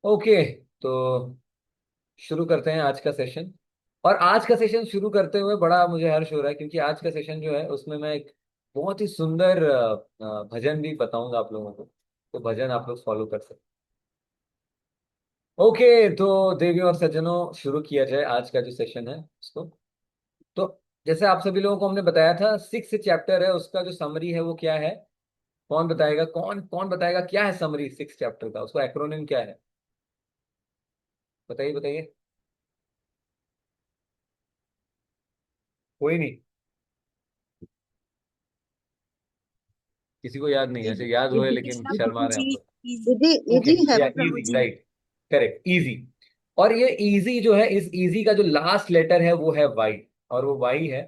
Okay. तो शुरू करते हैं आज का सेशन। और आज का सेशन शुरू करते हुए बड़ा मुझे हर्ष हो रहा है, क्योंकि आज का सेशन जो है उसमें मैं एक बहुत ही सुंदर भजन भी बताऊंगा आप लोगों को। तो भजन आप लोग फॉलो कर सकते हैं। ओके, तो देवियों और सज्जनों, शुरू किया जाए आज का जो सेशन है उसको। तो जैसे आप सभी लोगों को हमने बताया था, 6 चैप्टर है, उसका जो समरी है वो क्या है? कौन बताएगा? कौन कौन बताएगा क्या है समरी 6 चैप्टर का? उसको एक्रोनिम क्या है? बताइए बताइए। कोई नहीं? किसी को याद नहीं है? अच्छा, याद हुए इजी लेकिन कृष्णा शर्मा प्रभु रहे हैं जी। आप लोग। इजी ओके, इजी है या प्रभु इजी, जी। राइट। Correct, easy. और ये इजी जो है, इस इजी का जो लास्ट लेटर है वो है वाई। और वो वाई है,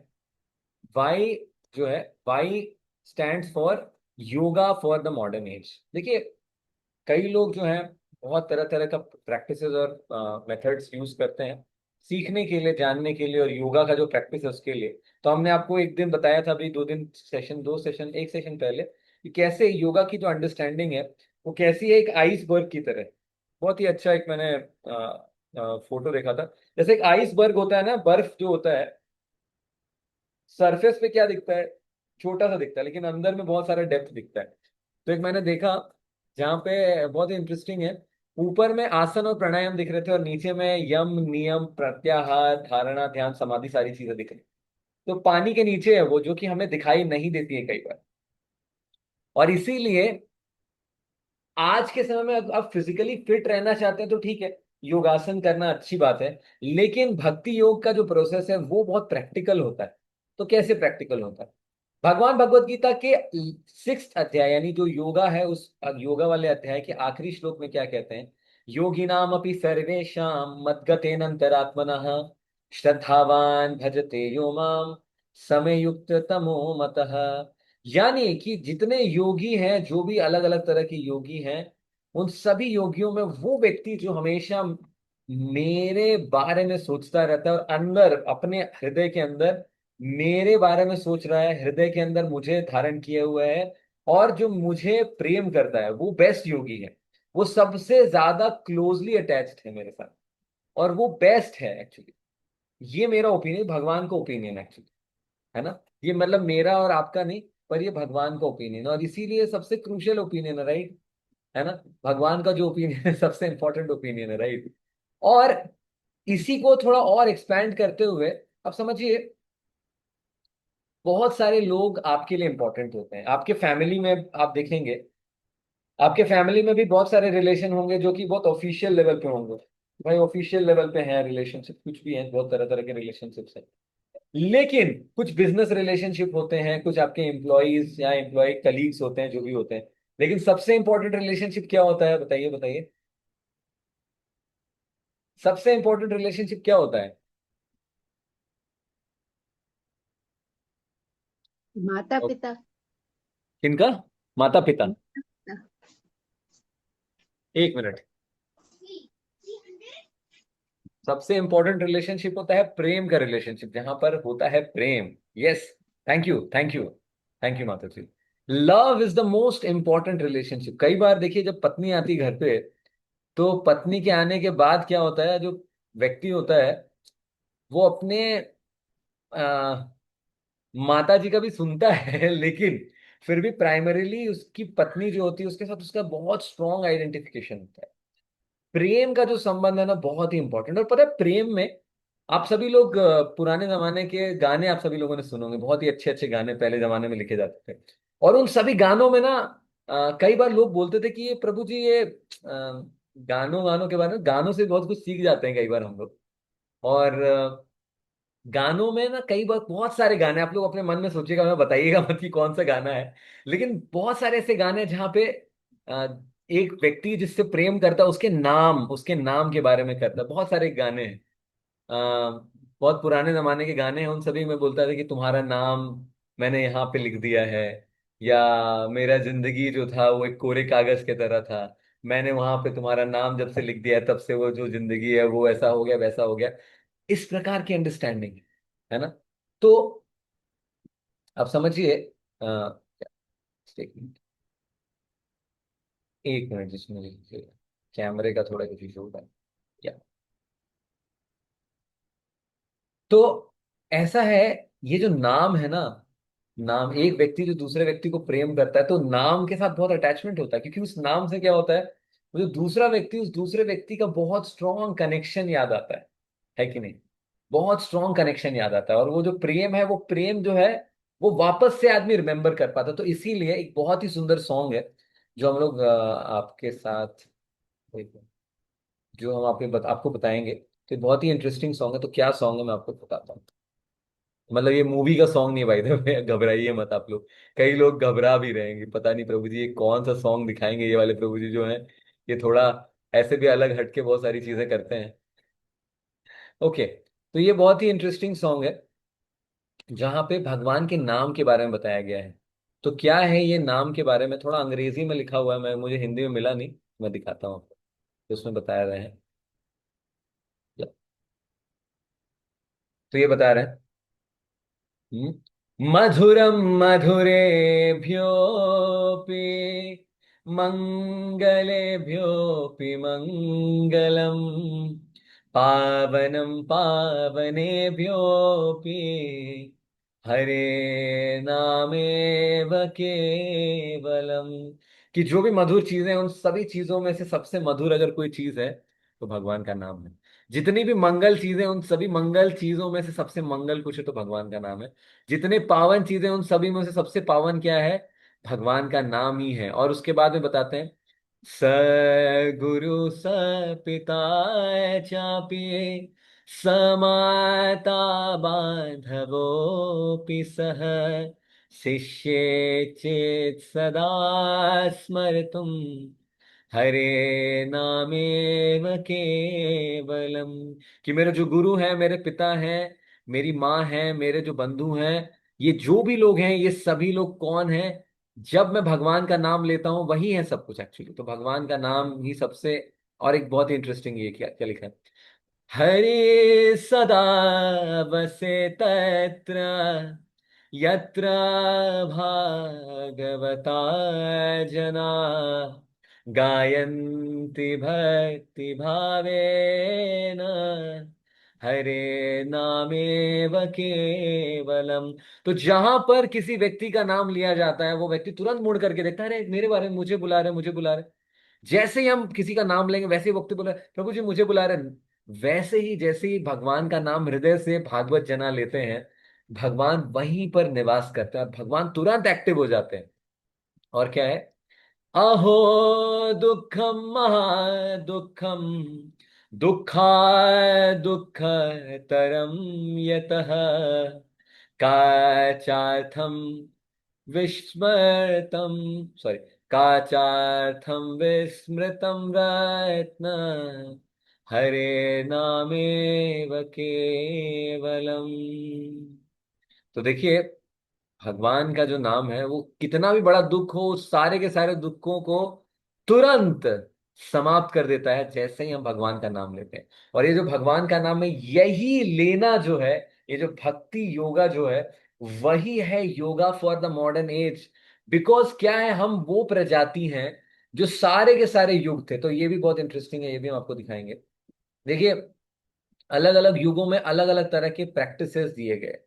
वाई जो है, Y stands for yoga for the modern age. देखिए, कई लोग जो हैं बहुत तरह तरह का प्रैक्टिसेस और मेथड्स यूज करते हैं सीखने के लिए, जानने के लिए, और योगा का जो प्रैक्टिस है उसके लिए। तो हमने आपको एक दिन बताया था, अभी 2 दिन सेशन, 2 सेशन, एक सेशन पहले, कि कैसे योगा की जो अंडरस्टैंडिंग है वो कैसी है, एक आइसबर्ग की तरह। बहुत ही अच्छा एक मैंने फोटो देखा था। जैसे एक आइसबर्ग होता है ना, बर्फ जो होता है, सरफेस पे क्या दिखता है? छोटा सा दिखता है, लेकिन अंदर में बहुत सारा डेप्थ दिखता है। तो एक मैंने देखा जहाँ पे बहुत ही इंटरेस्टिंग है। ऊपर में आसन और प्राणायाम दिख रहे थे, और नीचे में यम, नियम, प्रत्याहार, धारणा, ध्यान, समाधि, सारी चीजें दिख रही। तो पानी के नीचे है वो, जो कि हमें दिखाई नहीं देती है कई बार। और इसीलिए आज के समय में आप फिजिकली फिट रहना चाहते हैं तो ठीक है, योगासन करना अच्छी बात है। लेकिन भक्ति योग का जो प्रोसेस है वो बहुत प्रैक्टिकल होता है। तो कैसे प्रैक्टिकल होता है? भगवान भगवत गीता के 6th अध्याय, यानी जो योगा है, उस योगा वाले अध्याय के आखिरी श्लोक में क्या कहते हैं? योगिनाम अपि सर्वेषां मद्गतेन अंतरात्मनः श्रद्धावान भजते यो माम समयुक्त तमो मतः। यानी कि जितने योगी हैं, जो भी अलग अलग तरह के योगी हैं, उन सभी योगियों में वो व्यक्ति जो हमेशा मेरे बारे में सोचता रहता है, और अंदर अपने हृदय के अंदर मेरे बारे में सोच रहा है, हृदय के अंदर मुझे धारण किए हुए है, और जो मुझे प्रेम करता है, वो बेस्ट योगी है। वो सबसे ज्यादा क्लोजली अटैच्ड है मेरे साथ, और वो बेस्ट है एक्चुअली। ये मेरा ओपिनियन, भगवान का ओपिनियन एक्चुअली, है ना? ये मतलब मेरा और आपका नहीं, पर ये भगवान का ओपिनियन, और इसीलिए सबसे क्रूशियल ओपिनियन है, राइट? है ना? भगवान का जो ओपिनियन है सबसे इंपॉर्टेंट ओपिनियन है, राइट? और इसी को थोड़ा और एक्सपैंड करते हुए, अब समझिए, बहुत सारे लोग आपके लिए इंपॉर्टेंट होते हैं। आपके फैमिली में आप देखेंगे, आपके फैमिली में भी बहुत सारे रिलेशन होंगे जो कि बहुत ऑफिशियल लेवल पे होंगे। भाई ऑफिशियल लेवल पे है रिलेशनशिप, कुछ भी है, बहुत तरह तरह के रिलेशनशिप्स हैं। लेकिन कुछ बिजनेस रिलेशनशिप होते हैं, कुछ आपके एम्प्लॉयज या एम्प्लॉय कलीग्स होते हैं, जो भी होते हैं। लेकिन सबसे इंपॉर्टेंट रिलेशनशिप क्या होता है? बताइए बताइए। सबसे इंपॉर्टेंट रिलेशनशिप क्या होता है? माता और पिता। किनका? माता पिता। 1 मिनट। सबसे इंपॉर्टेंट रिलेशनशिप होता है प्रेम का रिलेशनशिप, जहां पर होता है प्रेम। Yes. Thank you, thank you. Thank you माता जी। Love is the most important relationship. कई बार देखिए, जब पत्नी आती घर पे, तो पत्नी के आने के बाद क्या होता है, जो व्यक्ति होता है वो अपने आ, माता जी का भी सुनता है लेकिन फिर भी प्राइमरीली उसकी पत्नी जो होती है उसके साथ उसका बहुत स्ट्रॉन्ग आइडेंटिफिकेशन होता है। प्रेम का जो संबंध है ना, बहुत ही इंपॉर्टेंट। और पता है, प्रेम में आप सभी लोग पुराने जमाने के गाने आप सभी लोगों ने सुने होंगे, बहुत ही अच्छे अच्छे गाने पहले जमाने में लिखे जाते थे। और उन सभी गानों में ना, कई बार लोग बोलते थे कि ये प्रभु जी, ये गानों गानों के बारे में, गानों से बहुत कुछ सीख जाते हैं कई बार हम लोग। और गानों में ना, कई बार बहुत सारे गाने आप लोग अपने मन में सोचिएगा, मैं बताइएगा मत कि कौन सा गाना है। लेकिन बहुत सारे ऐसे गाने हैं जहाँ पे अ, एक व्यक्ति जिससे प्रेम करता है, उसके नाम के बारे में करता है। बहुत सारे गाने हैं, बहुत पुराने जमाने के गाने हैं, उन सभी में बोलता था कि तुम्हारा नाम मैंने यहाँ पे लिख दिया है, या मेरा जिंदगी जो था वो एक कोरे कागज के तरह था, मैंने वहां पे तुम्हारा नाम जब से लिख दिया तब से वो जो जिंदगी है वो ऐसा हो गया, वैसा हो गया। इस प्रकार की अंडरस्टैंडिंग है ना? तो आप समझिए, एक मिनट, 1 मिनट जिसमें, कैमरे का थोड़ा कुछ इशू होता है क्या? तो ऐसा है, ये जो नाम है ना, नाम, एक व्यक्ति जो दूसरे व्यक्ति को प्रेम करता है तो नाम के साथ बहुत अटैचमेंट होता है, क्योंकि उस नाम से क्या होता है, वो जो दूसरा व्यक्ति, उस दूसरे व्यक्ति का बहुत स्ट्रॉन्ग कनेक्शन याद आता है कि नहीं? बहुत स्ट्रॉन्ग कनेक्शन याद आता है, और वो जो प्रेम है, वो प्रेम जो है, वो वापस से आदमी रिमेम्बर कर पाता है। तो इसीलिए एक बहुत ही सुंदर सॉन्ग है जो हम लोग आपके साथ, जो हम आपको बताएंगे। तो बहुत ही इंटरेस्टिंग सॉन्ग है। तो क्या सॉन्ग है मैं आपको बताता हूँ। मतलब ये मूवी का सॉन्ग नहीं भाई साहब, घबराइए मत आप लोग। कई लोग घबरा भी रहेंगे, पता नहीं प्रभु जी ये कौन सा सॉन्ग दिखाएंगे, ये वाले प्रभु जी जो हैं, ये थोड़ा ऐसे भी अलग हटके बहुत सारी चीजें करते हैं। ओके, तो ये बहुत ही इंटरेस्टिंग सॉन्ग है जहाँ पे भगवान के नाम के बारे में बताया गया है। तो क्या है ये नाम के बारे में, थोड़ा अंग्रेजी में लिखा हुआ है, मैं मुझे हिंदी में मिला नहीं, मैं दिखाता हूँ आपको। तो उसमें बताया रहे हैं, तो ये बता रहे हैं, मधुरम मधुरेभ्योऽपि मङ्गलेभ्योऽपि मङ्गलम्, पावनं पावनेभ्योऽपि हरे नामेव केवलम। कि जो भी मधुर चीजें हैं, उन सभी चीजों में से सबसे मधुर अगर कोई चीज है तो भगवान का नाम है। जितनी भी मंगल चीजें, उन सभी मंगल चीजों में से सबसे मंगल कुछ है तो भगवान का नाम है। जितने पावन चीजें, उन सभी में से सबसे पावन क्या है? भगवान का नाम ही है। और उसके बाद में बताते हैं, स गुरु स पिता चापि समाता बांधवोऽपि सह, शिष्ये चेत् सदा स्मर्तुम् हरे नामेव केवलम। कि मेरे जो गुरु हैं, मेरे पिता हैं, मेरी माँ है, मेरे जो बंधु हैं, ये जो भी लोग हैं, ये सभी लोग कौन हैं? जब मैं भगवान का नाम लेता हूं वही है सब कुछ एक्चुअली। तो भगवान का नाम ही सबसे। और एक बहुत ही इंटरेस्टिंग, ये क्या क्या लिखा है, हरे सदा वसे तत्र यत्र भागवता जना गायन्ति भक्ति भावेन हरे नामेव केवलम। तो जहां पर किसी व्यक्ति का नाम लिया जाता है, वो व्यक्ति तुरंत मुड़ करके देखता है, अरे मेरे बारे में मुझे बुला रहे, मुझे बुला रहे। जैसे ही हम किसी का नाम लेंगे, वैसे ही वक्त बोले प्रभु जी मुझे बुला रहे हैं। वैसे ही जैसे ही भगवान का नाम हृदय से भागवत जना लेते हैं, भगवान वहीं पर निवास करते हैं और भगवान तुरंत एक्टिव हो जाते हैं। और क्या है, अहो दुःखम महादुःखम दुःखाय दुःखतरं यतः काचार्थं विस्मृतं, सॉरी, काचार्थं विस्मृतं रत्न हरे नामेव केवलम। तो देखिए, भगवान का जो नाम है, वो कितना भी बड़ा दुख हो, उस सारे के सारे दुखों को तुरंत समाप्त कर देता है जैसे ही हम भगवान का नाम लेते हैं। और ये जो भगवान का नाम है, यही लेना जो है, ये जो भक्ति योगा जो है, वही है yoga for the modern as. Because क्या है, हम वो प्रजाति हैं जो सारे के सारे युग थे। तो ये भी बहुत इंटरेस्टिंग है, ये भी हम आपको दिखाएंगे। देखिए, अलग अलग युगों में अलग अलग तरह के प्रैक्टिसेस दिए गए।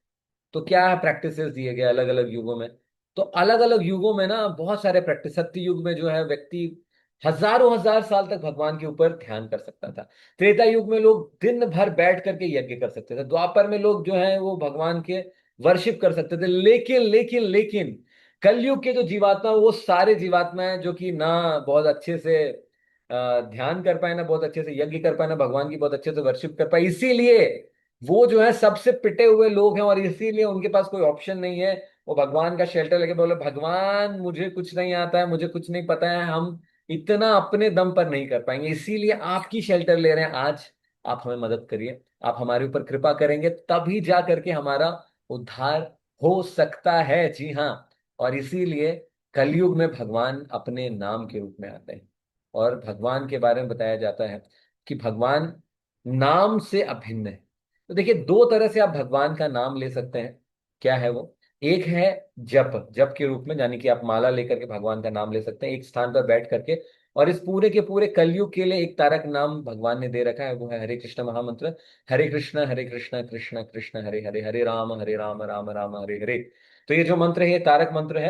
तो क्या है, प्रैक्टिसेस दिए गए अलग अलग युगों में। तो अलग अलग युगों में ना बहुत सारे प्रैक्टिस, सत्य युग में जो है व्यक्ति हजारों हजार साल तक भगवान के ऊपर ध्यान कर सकता था। त्रेता युग में लोग दिन भर बैठ करके यज्ञ कर सकते थे। द्वापर में लोग जो है वो भगवान के वर्शिप कर सकते थे। लेकिन लेकिन लेकिन कलयुग के जो जीवात्मा, वो सारे जीवात्मा हैं जो कि ना बहुत अच्छे से ध्यान कर पाए, ना बहुत अच्छे से यज्ञ कर पाए, ना भगवान की बहुत अच्छे से वर्शिप कर पाए। इसीलिए वो जो है सबसे पिटे हुए लोग हैं, और इसीलिए उनके पास कोई ऑप्शन नहीं है। वो भगवान का शेल्टर लेके बोले, भगवान मुझे कुछ नहीं आता है, मुझे कुछ नहीं पता है, हम इतना अपने दम पर नहीं कर पाएंगे, इसीलिए आपकी शेल्टर ले रहे हैं आज। आप हमें मदद करिए, आप हमारे ऊपर कृपा करेंगे तभी जा करके हमारा उद्धार हो सकता है। जी हाँ। और इसीलिए कलयुग में भगवान अपने नाम के रूप में आते हैं। और भगवान के बारे में बताया जाता है कि भगवान नाम से अभिन्न है। तो देखिए, दो तरह से आप भगवान का नाम ले सकते हैं। क्या है वो? एक है जप, जप के रूप में, यानी कि आप माला लेकर के भगवान का नाम ले सकते हैं एक स्थान पर बैठ करके। और इस पूरे के पूरे कलयुग के लिए एक तारक नाम भगवान ने दे रखा है, वो है हरे कृष्ण महामंत्र। हरे कृष्ण कृष्ण कृष्ण हरे हरे, हरे राम राम राम हरे हरे। तो ये जो मंत्र है, ये तारक मंत्र है।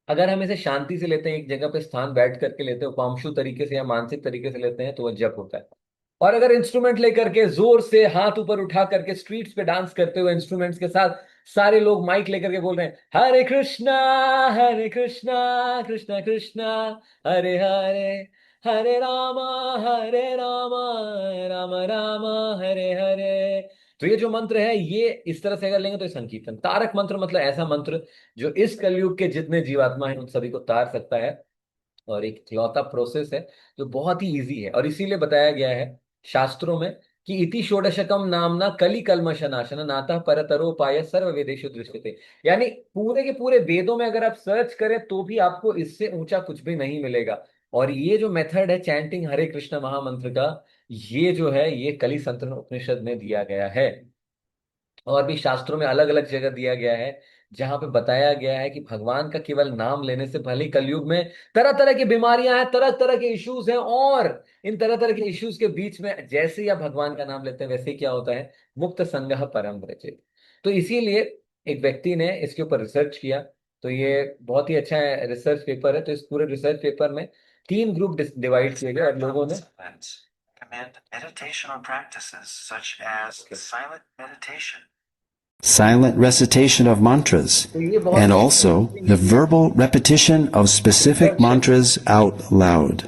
अगर हम इसे शांति से लेते हैं, एक जगह पे स्थान बैठ करके लेते हैं, उपांशु तरीके से या मानसिक तरीके से लेते हैं, तो वह जप होता है। और अगर इंस्ट्रूमेंट लेकर के जोर से हाथ ऊपर उठा करके स्ट्रीट्स पे डांस करते हुए इंस्ट्रूमेंट्स के साथ सारे लोग माइक लेकर के बोल रहे हैं हरे कृष्णा कृष्ण कृष्ण हरे हरे, हरे रामा राम राम हरे हरे। तो ये जो मंत्र है, ये इस तरह से अगर लेंगे तो ये संकीर्तन। तारक मंत्र मतलब ऐसा मंत्र जो इस कलयुग के जितने जीवात्मा हैं उन सभी को तार सकता है। और एक इकलौता प्रोसेस है जो बहुत ही इजी है, और इसीलिए बताया गया है शास्त्रों में कि इति षोडशकम नामना कली कल्मष नाशन नातः परतरोपाय सर्व वेदेषु दृश्यते। यानी पूरे के पूरे वेदों में अगर आप सर्च करें तो भी आपको इससे ऊंचा कुछ भी नहीं मिलेगा। और ये जो मेथड है चैंटिंग हरे कृष्ण महामंत्र का, ये जो है ये कली संतरण उपनिषद में दिया गया है। और भी शास्त्रों में अलग अलग जगह दिया गया है जहां पे बताया गया है कि भगवान का केवल नाम लेने से, भले ही कलयुग में तरह तरह की बीमारियां हैं, तरह तरह के इश्यूज हैं, और इन तरह तरह के इश्यूज के बीच में जैसे ही आप भगवान का नाम लेते हैं वैसे ही क्या होता है, मुक्त संगः परम व्रजेत। तो इसीलिए एक व्यक्ति ने इसके ऊपर रिसर्च किया। तो ये बहुत ही अच्छा रिसर्च पेपर है। तो इस पूरे रिसर्च पेपर में तीन ग्रुप डिवाइड किए गए और लोगों ने Command meditational practices such as silent meditation, silent recitation of mantras, तो ये बहुत and he also the interesting verbal repetition of specific research है। mantras out loud.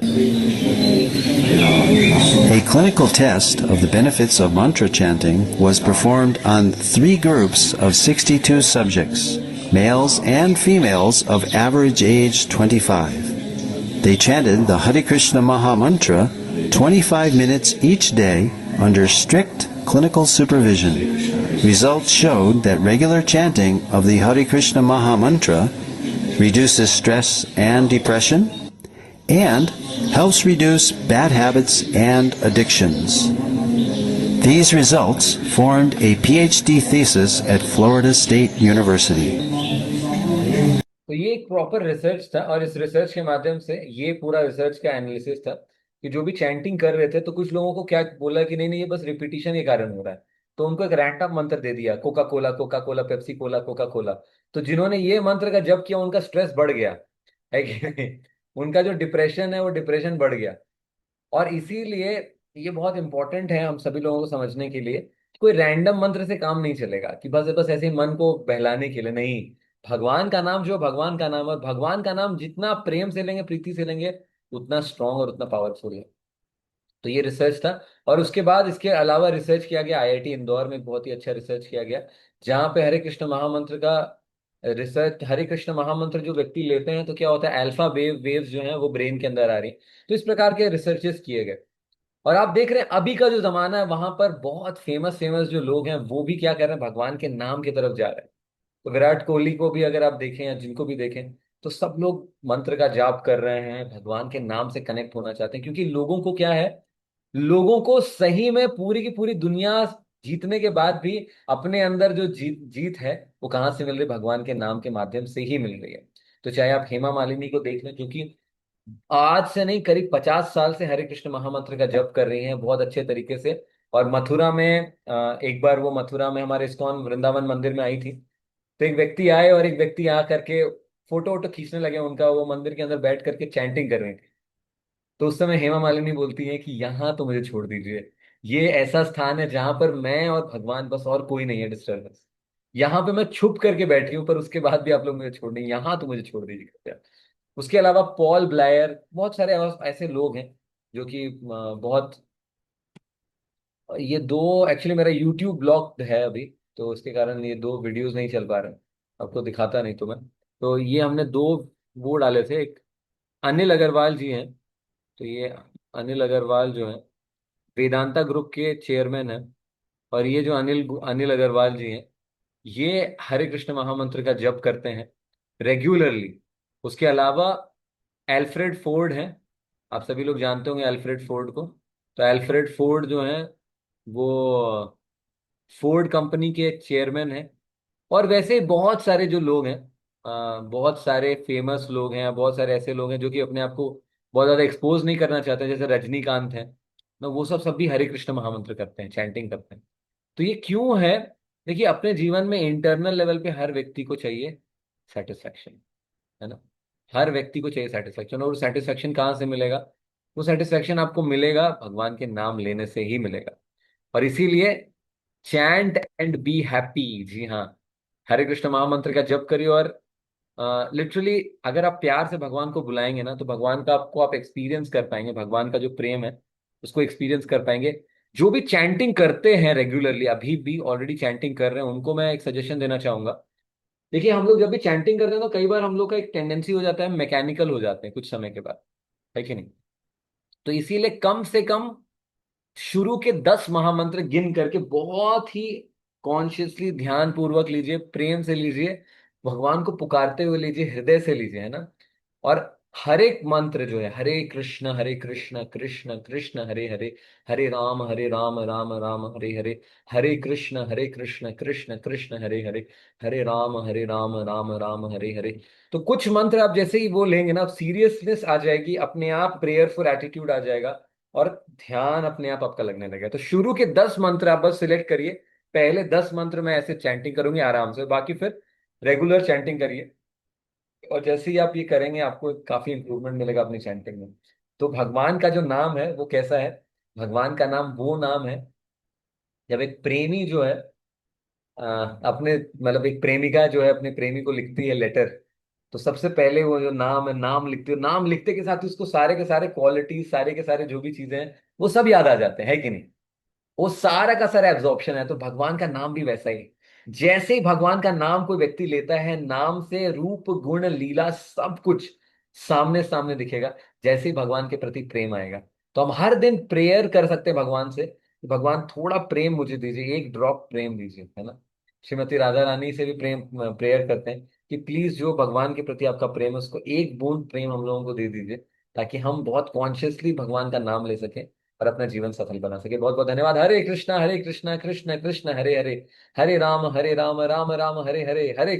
A clinical test of the benefits of mantra chanting was performed on 3 groups of 62 subjects, males and females of average age 25. They chanted the Hare Krishna Maha Mantra 25 minutes each day under strict clinical supervision. Results showed that regular chanting of the Hare Krishna Maha Mantra reduces stress and depression and helps reduce bad habits and addictions. These results formed a PhD thesis at Florida State University. तो ये एक proper research था, और इस research के माध्यम से ये पूरा रिसर्च का एनालिसिस था कि जो भी चैंटिंग कर रहे थे, तो कुछ लोगों को क्या बोला कि नहीं नहीं ये बस रिपीटिशन के कारण हो रहा है। तो उनको एक रैंडम मंत्र दे दिया, Coca Cola Pepsi Cola Coca Cola. तो जिन्होंने ये मंत्र का जप किया उनका स्ट्रेस बढ़ गया, है कि नहीं? उनका जो डिप्रेशन है वो डिप्रेशन बढ़ गया। और इसीलिए ये बहुत इंपॉर्टेंट है हम सभी लोगों को समझने के लिए कि कोई रैंडम मंत्र से काम नहीं चलेगा कि बस बस ऐसे ही मन को बहलाने के लिए नहीं। भगवान का नाम जो भगवान का नाम है, और भगवान का नाम जितना प्रेम से लेंगे, प्रीति से लेंगे, उतना स्ट्रांग और उतना पावरफुल है। तो ये रिसर्च था। और उसके बाद इसके अलावा रिसर्च किया गया आईआईटी इंदौर में, बहुत ही अच्छा रिसर्च किया गया जहाँ पे हरे कृष्ण महामंत्र का रिसर्च, हरे कृष्ण महामंत्र जो व्यक्ति लेते हैं तो क्या होता है, अल्फा वेव्स जो हैं वो ब्रेन के अंदर आ रही हैं। तो इस प्रकार के रिसर्चेस किए गए। और आप देख रहे हैं अभी का जो जमाना है वहां पर बहुत फेमस फेमस जो लोग हैं वो भी क्या कर रहे हैं, भगवान के नाम की तरफ जा रहे हैं। तो विराट कोहली को भी अगर आप देखें या जिनको भी देखें, तो सब लोग मंत्र का जाप कर रहे हैं, भगवान के नाम से कनेक्ट होना चाहते हैं। क्योंकि लोगों को क्या है, लोगों को सही में पूरी की पूरी दुनिया जीतने के बाद भी अपने अंदर जो जीत जीत है वो कहाँ से मिल रही, भगवान के नाम के माध्यम से ही मिल रही है। तो चाहे आप हेमा मालिनी को देख लें, जो कि आज से नहीं करीब 50 साल से हरे कृष्ण महामंत्र का जप कर रही हैं बहुत अच्छे तरीके से। और मथुरा में एक बार वो मथुरा में हमारे इस्कॉन वृंदावन मंदिर में आई थी। तो एक व्यक्ति आए और एक व्यक्ति आ करके फोटो वोटो खींचने लगे उनका, वो मंदिर के अंदर बैठ करके चैंटिंग कर रहे थे। तो उस समय हेमा मालिनी बोलती है कि यहाँ तो मुझे छोड़ दीजिए, ये ऐसा स्थान है जहां पर मैं और भगवान बस, और कोई नहीं है डिस्टर्बेंस। यहाँ पे मैं छुप करके बैठी हूँ, पर उसके बाद भी आप लोग मुझे छोड़ नहीं, यहाँ तो मुझे छोड़ दीजिए कृपया। उसके अलावा पॉल ब्लायर, बहुत सारे ऐसे लोग हैं जो कि बहुत, ये दो एक्चुअली मेरा यूट्यूब ब्लॉक है अभी, तो उसके कारण ये दो वीडियोस नहीं चल पा रहे हैं। आपको दिखाता नहीं तो मैं, तो ये हमने दो वो डाले थे। एक अनिल अग्रवाल जी हैं। तो ये अनिल अग्रवाल जो है वेदांता ग्रुप के चेयरमैन हैं। और ये जो अनिल अनिल अग्रवाल जी हैं, ये हरे कृष्ण महामंत्र का जप करते हैं रेगुलरली। उसके अलावा एल्फ्रेड फोर्ड हैं, आप सभी लोग जानते होंगे एल्फ्रेड फोर्ड को। तो एल्फ्रेड फोर्ड जो हैं वो फोर्ड कंपनी के चेयरमैन हैं। और वैसे ही बहुत सारे जो लोग हैं, बहुत सारे फेमस लोग हैं, बहुत सारे ऐसे लोग हैं जो कि अपने आप को बहुत ज्यादा एक्सपोज नहीं करना चाहते, जैसे रजनीकांत हैं ना, वो सब भी हरे कृष्ण महामंत्र करते हैं, चैंटिंग करते हैं। तो ये क्यों है? देखिए, अपने जीवन में इंटरनल लेवल पे हर व्यक्ति को चाहिए सेटिस्फैक्शन, है ना। हर व्यक्ति को चाहिए सेटिस्फैक्शन, और सेटिस्फैक्शन कहाँ से मिलेगा? वो सेटिस्फैक्शन आपको मिलेगा भगवान के नाम लेने से ही मिलेगा। और इसीलिए चैंट एंड बी हैप्पी, जी हाँ, हरे कृष्ण महामंत्र का जप करिए। और लिटरली अगर आप प्यार से भगवान को बुलाएंगे ना, तो भगवान का आपको आप एक्सपीरियंस कर पाएंगे, भगवान का जो प्रेम है उसको एक्सपीरियंस कर पाएंगे। जो भी चैंटिंग करते हैं रेगुलरली, अभी भी ऑलरेडी चैंटिंग कर रहे हैं, उनको मैं एक सजेशन देना चाहूंगा। देखिए, हम लोग जब भी चैंटिंग करते हैं तो कई बार हम लोग का एक टेंडेंसी हो जाता है, मैकेनिकल हो जाते हैं कुछ समय के बाद, है कि नहीं? तो इसीलिए कम से कम शुरू के 10 महामंत्र गिन करके बहुत ही कॉन्शियसली ध्यान पूर्वक लीजिए, प्रेम से लीजिए, भगवान को पुकारते हुए लीजिए, हृदय से लीजिए, है ना। और हर एक मंत्र जो है, हरे कृष्ण कृष्ण कृष्ण हरे हरे, हरे राम राम राम हरे हरे, हरे कृष्ण कृष्ण कृष्ण हरे हरे, हरे राम राम राम हरे हरे। तो कुछ मंत्र आप जैसे ही वो लेंगे ना, सीरियसनेस आ जाएगी, अपने आप प्रेयरफुल एटीट्यूड आ जाएगा, और ध्यान अपने आप आपका लगने लगेगा। तो शुरू के 10 मंत्र आप बस सिलेक्ट करिए, पहले 10 मंत्र में ऐसे चैंटिंग करूंगी आराम से, बाकी फिर रेगुलर चैंटिंग करिए। और जैसे ही आप ये करेंगे, आपको काफी इंप्रूवमेंट मिलेगा अपनी चैंटिंग में। तो भगवान का जो नाम है वो कैसा है? भगवान का नाम वो नाम है, जब एक प्रेमी जो है अपने मतलब एक प्रेमिका जो है अपने प्रेमी को लिखती है लेटर, तो सबसे पहले वो जो नाम है, नाम लिखते हो, नाम लिखते के साथ ही उसको सारे के सारे क्वालिटी, सारे के सारे जो भी चीजें हैं वो सब याद आ जाते हैं, है कि नहीं? वो सारा का सारा एब्जॉर्प्शन है। तो भगवान का नाम भी वैसा ही है। जैसे ही भगवान का नाम कोई व्यक्ति लेता है, नाम से रूप गुण लीला सब कुछ सामने सामने दिखेगा, जैसे ही भगवान के प्रति प्रेम आएगा। तो हम हर दिन प्रेयर कर सकते हैं भगवान से कि भगवान थोड़ा प्रेम मुझे दीजिए, एक ड्रॉप प्रेम दीजिए, है ना। श्रीमती राधा रानी से भी प्रेम प्रेयर करते हैं कि प्लीज जो भगवान के प्रति आपका प्रेम है उसको एक बूंद प्रेम हम लोगों को दे दीजिए, ताकि हम बहुत कॉन्शियसली भगवान का नाम ले सकें और अपना जीवन सफल बना सके। बहुत बहुत धन्यवाद। हरे कृष्णा कृष्ण कृष्ण हरे हरे, हरे राम राम राम हरे हरे, हरे